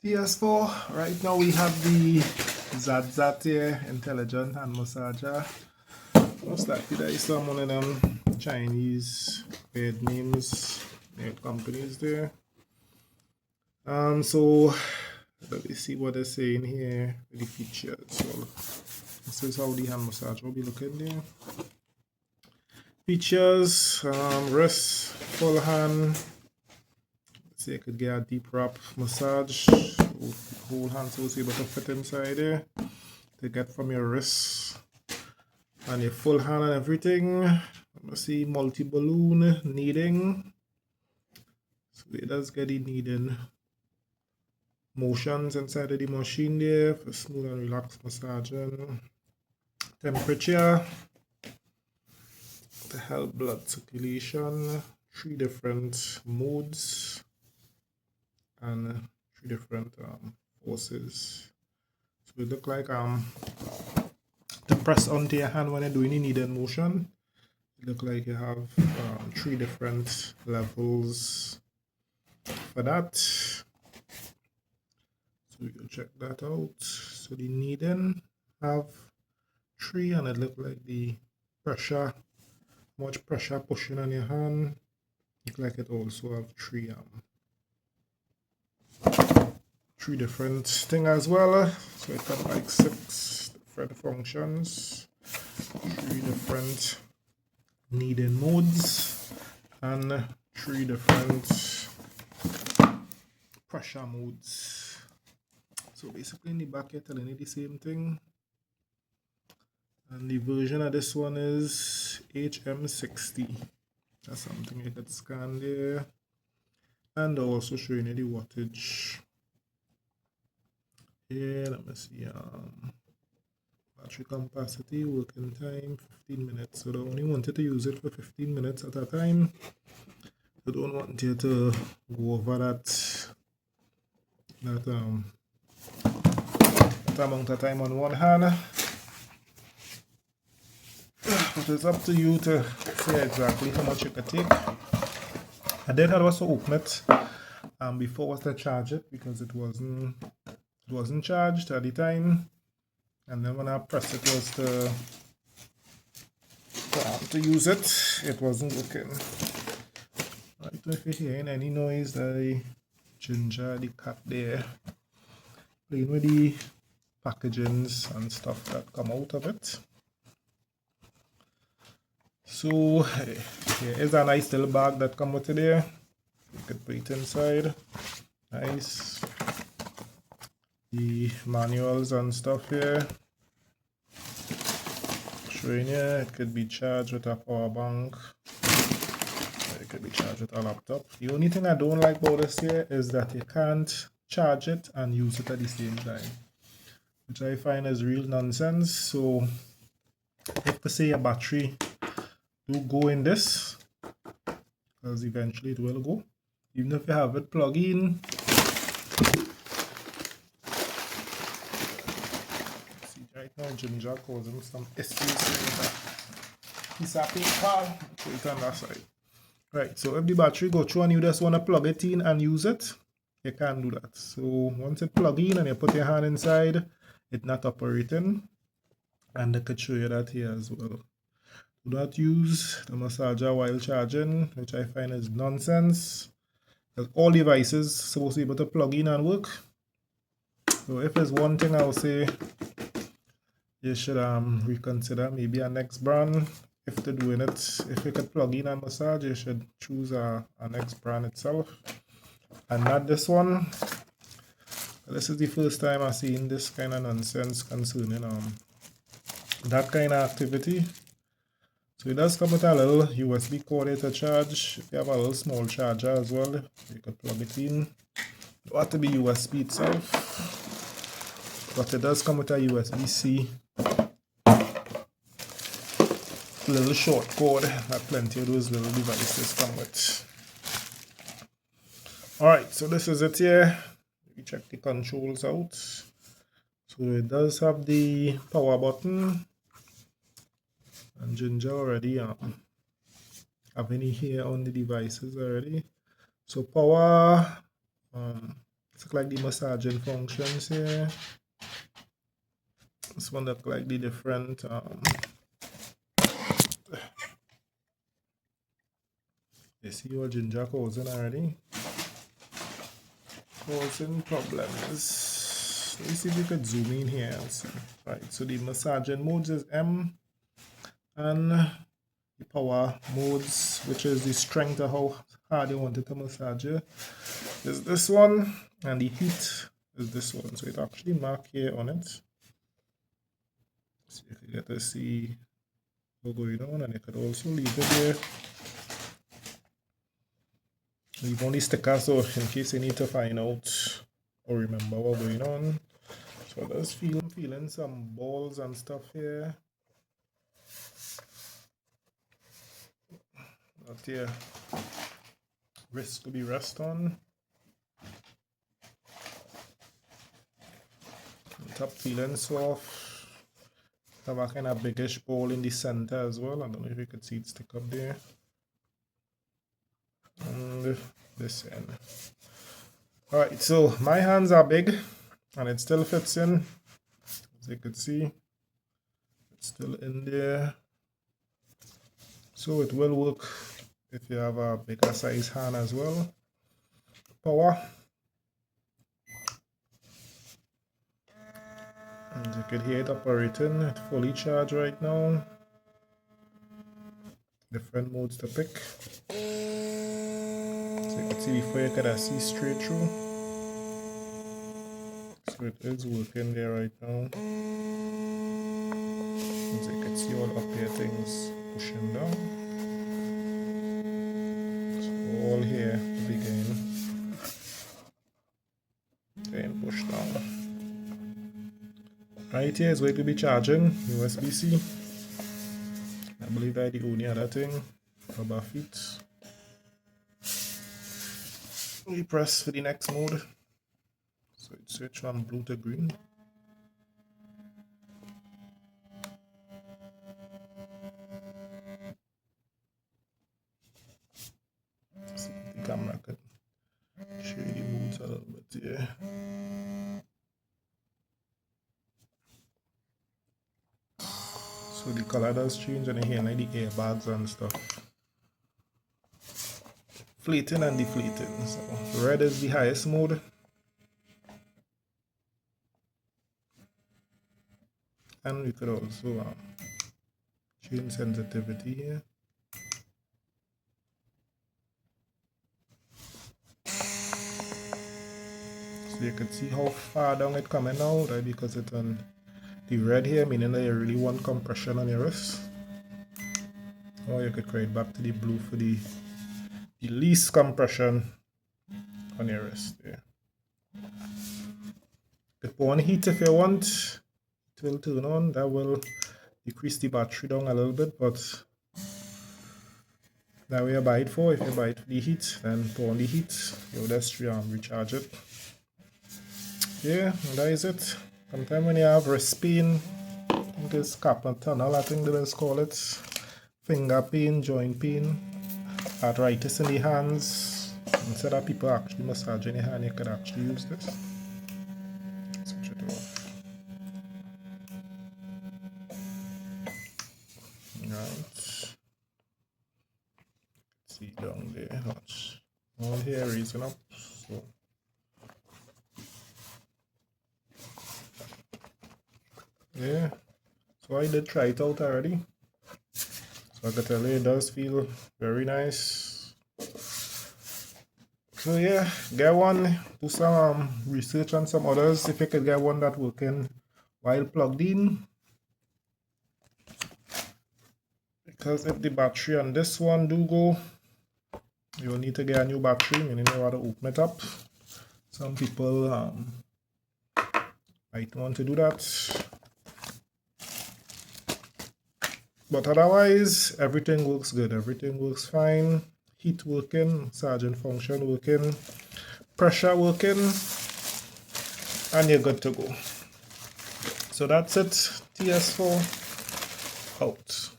TS4. Right now we have the ZAZA here, intelligent hand massager. Most likely there is some one of them Chinese weird names, companies there. So let me see what they're saying here with the features. So this is how the hand massager will be looking there. Features, wrist, full hand. So you could get a deep wrap massage, whole hand so it's able to fit inside there. To get from your wrist and your full hand and everything. Let's see, multi-balloon kneading. So it does get the kneading motions inside of the machine there for smooth and relaxed massaging. Temperature to help blood circulation. 3 different modes and 3 different forces. So it look like to press onto your hand when you're doing the kneading motion. It look like you have 3 different levels for that. So we can check that out. So the kneading have 3, and it look like the pressure, much pressure pushing on your hand. Look like it also have 3 different things as well. So it have like 6 different functions, 3 different kneading modes, and 3 different pressure modes. So basically in the back you're telling you the same thing, and the version of this one is HM60. That's something you could scan there, and also showing you the wattage. Here, let me see, battery capacity, working time 15 minutes. So they only wanted to use it for 15 minutes at a time. They don't want you to go over that amount of time on one hand. But it's up to you to say exactly how much you could take. I did also open it before was to charge it because it wasn't charged at the time, and then when I pressed it was to use it, it wasn't working. Right, so if you're hearing any noise, the Ginger, the cat there, playing with the packagings and stuff that come out of it. So here is a nice little bag that comes with it there. You could put it inside. Nice. The manuals and stuff here. Showing you it could be charged with a power bank. It could be charged with a laptop. The only thing I don't like about this here is that you can't charge it and use it at the same time, which I find is real nonsense. So if to say a battery do go in this, because eventually it will go, even if you have it plugged in. See right now Ginger causing some issues with that piece of paper. Put it on that side. Right, so if the battery go through and you just want to plug it in and use it, you can do that. So once it plug in and you put your hand inside, it's not operating, and I could show you that here as well. Do not use the massager while charging, which I find is nonsense, because all devices supposed to be able to plug in and work. So if there's one thing I'll say, you should reconsider maybe a next brand. If they're doing it, if you could plug in and massage, you should choose a next brand itself and not this one. This is the first time I've seen this kind of nonsense concerning that kind of activity. So it does come with a little USB cord here to charge. If you have a little small charger as well, you could plug it in. It don't have to be USB itself, but it does come with a USB-C little short cord that plenty of those little devices come with. Alright, so this is it here. We check the controls out. So it does have the power button, and Ginger already having it here on the devices already. So power, it's look like the massaging functions here. This one look like the different you see what ginger causing already? Causing problems. Let me see if we could zoom in here and see. Right, so the massaging modes is M, and the power modes, which is the strength of how hard you want it to massage you, is this one, and the heat is this one. So it actually mark here on it. So you can get to see what's going on, and you could also leave it there. Leave on the sticker so in case you need to find out or remember what's going on. So I just feeling some balls and stuff here. Not here. Wrist to be rest on. Top feeling soft. Have a kind of biggish ball in the center as well. I don't know if you could see it stick up there. And this end. Alright, so my hands are big and it still fits in. As you can see, it's still in there. So it will work if you have a bigger size hand as well. Power. And you can hear it operating. It's fully charged right now. Different modes to pick. So you can see before you can see straight through. So it is working there right now. So you can see all up here things pushing down. So all here begin. Then push down. Right here is where it will be charging USB-C. I believe that's the only other thing. Rubber feet. We press for the next mode. So it switch from blue to green. See if the camera can show you the modes a little bit here. So the color does change and here like the airbags and stuff. Inflating and deflating. So red is the highest mode. And we could also change sensitivity here. So you can see how far down it coming now, right? Because it's on the red here, meaning that you really want compression on your wrist. Or you could create back to the blue for the least compression on your wrist there. You could put on heat if you want. It will turn on. That will decrease the battery down a little bit, but that way you buy it for. If you buy it for the heat, then put on the heat. You'll just recharge it. Yeah, that is it. Sometimes when you have wrist pain, I think it's carpal tunnel, I think they just call it, finger pain, joint pain, arthritis in the hands. Instead of people actually massaging your hand, you could actually use this. Switch it off. Right. See down there, watch. All here raising up. So. Yeah, so I did try it out already. So I can tell you it does feel very nice. So yeah, get one, do some research on some others if you could get one that working while plugged in. Because if the battery on this one do go, you'll need to get a new battery, meaning you want to open it up. Some people might want to do that. But otherwise, everything works good. Everything works fine. Heat working, massaging function working, pressure working, and you're good to go. So that's it. TS4 out.